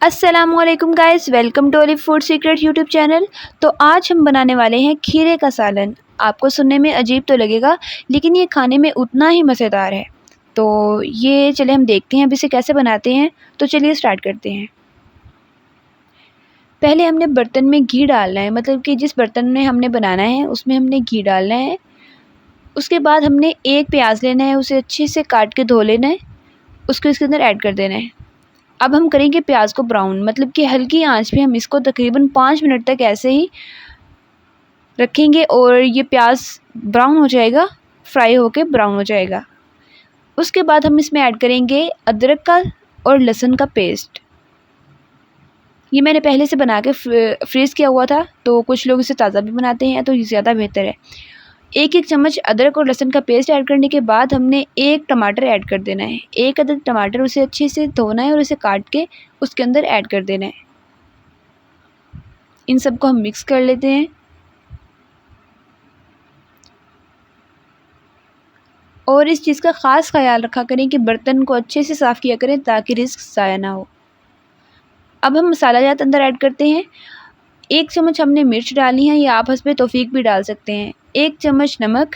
अस्सलामुअलैकुम guys, welcome to Olive Food Secret YouTube channel. तो आज हम बनाने वाले हैं खीरे का सालन। आपको सुनने में अजीब तो लगेगा, लेकिन ये खाने में उतना ही मज़ेदार है। तो ये चले हम देखते हैं अब इसे कैसे बनाते हैं। तो चलिए स्टार्ट करते हैं। पहले हमने बर्तन में घी डालना है, मतलब कि जिस बर्तन में हमने बनाना है उसमें हमने घी डालना है। उसके बाद हमने एक प्याज लेना है, उसे अच्छे से काट के धो लेना है, उसको इसके अंदर ऐड कर देना है। अब हम करेंगे प्याज को ब्राउन, मतलब कि हल्की आंच पे हम इसको तकरीबन 5 मिनट तक ऐसे ही रखेंगे और ये प्याज ब्राउन हो जाएगा, फ्राई होके ब्राउन हो जाएगा। उसके बाद हम इसमें ऐड करेंगे अदरक का और लहसुन का पेस्ट। ये मैंने पहले से बना के फ्रीज़ किया हुआ था, तो कुछ लोग इसे ताज़ा भी बनाते हैं, तो ये ज़्यादा बेहतर है। एक चम्मच अदरक और लहसुन का पेस्ट ऐड करने के बाद हमने एक टमाटर ऐड कर देना है। एक अदद टमाटर, उसे अच्छे से धोना है और उसे काट के उसके अंदर ऐड कर देना है। इन सबको हम मिक्स कर लेते हैं। और इस चीज़ का ख़ास ख्याल रखा करें कि बर्तन को अच्छे से साफ़ किया करें ताकि रिस्क ज़ाया ना हो। अब हम मसाला जात अंदर ऐड करते हैं। 1 चम्मच हमने मिर्च डाली है, या आप हस्बे तौफ़ीक भी डाल सकते हैं। 1 चम्मच नमक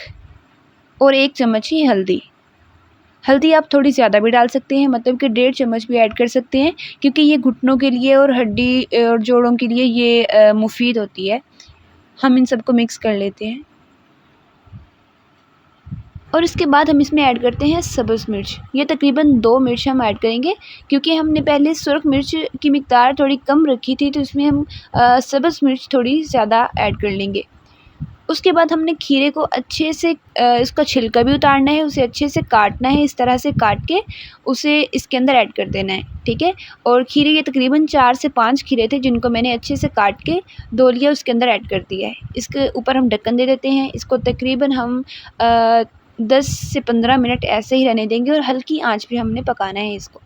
और 1 चम्मच ही हल्दी। हल्दी आप थोड़ी ज़्यादा भी डाल सकते हैं, मतलब कि 1.5 चम्मच भी ऐड कर सकते हैं, क्योंकि ये घुटनों के लिए और हड्डी और जोड़ों के लिए ये मुफ़ीद होती है। हम इन सबको मिक्स कर लेते हैं। और इसके बाद हम इसमें ऐड करते हैं सब्ज़ मिर्च। ये तकरीबन 2 मिर्च हम ऐड करेंगे, क्योंकि हमने पहले सुर्ख मिर्च की मिक़दार थोड़ी कम रखी थी, तो इसमें हम सब्ज़ मिर्च थोड़ी ज़्यादा ऐड कर लेंगे। उसके बाद हमने खीरे को अच्छे से इसका छिलका भी उतारना है, उसे अच्छे से काटना है, इस तरह से काट के उसे इसके अंदर ऐड कर देना है, ठीक है। और खीरे ये तकरीबन 4 से 5 खीरे थे, जिनको मैंने अच्छे से काट के धो लिया, उसके अंदर ऐड कर दिया है। इसके ऊपर हम ढक्कन दे देते हैं। इसको तकरीबन हम 10 से 15 मिनट ऐसे ही रहने देंगे और हल्की आंच पे हमने पकाना है इसको।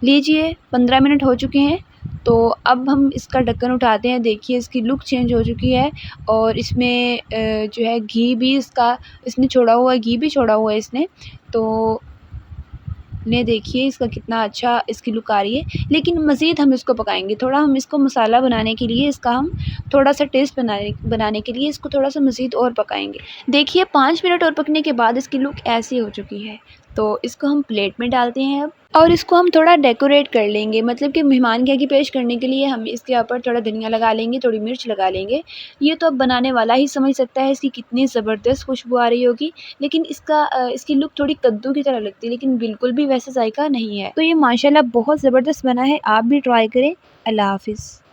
लीजिए 15 मिनट हो चुके हैं, तो अब हम इसका ढक्कन उठाते हैं। देखिए इसकी लुक चेंज हो चुकी है और इसमें जो है घी भी इसने छोड़ा हुआ है, घी भी छोड़ा हुआ है इसने। तो ने देखिए इसका कितना अच्छा इसकी लुक आ रही है। लेकिन मज़ीद हम इसको पकाएंगे, थोड़ा हम इसको मसाला बनाने के लिए, इसका हम थोड़ा सा टेस्ट बनाने के लिए इसको थोड़ा सा मज़ीद और पकाएंगे। देखिए 5 मिनट और पकने के बाद इसकी लुक ऐसी हो चुकी है। तो इसको हम प्लेट में डालते हैं अब, और इसको हम थोड़ा डेकोरेट कर लेंगे, मतलब कि मेहमान के आगे पेश करने के लिए हम इसके ऊपर थोड़ा धनिया लगा लेंगे, थोड़ी मिर्च लगा लेंगे। ये तो अब बनाने वाला ही समझ सकता है इसकी कितनी ज़बरदस्त खुशबू आ रही होगी। लेकिन इसकी लुक थोड़ी कद्दू की तरह लगती है, लेकिन बिल्कुल भी वैसा जायका नहीं है। तो ये माशाल्लाह बहुत ज़बरदस्त बना है, आप भी ट्राई करें। अल्लाह हाफ़िज़।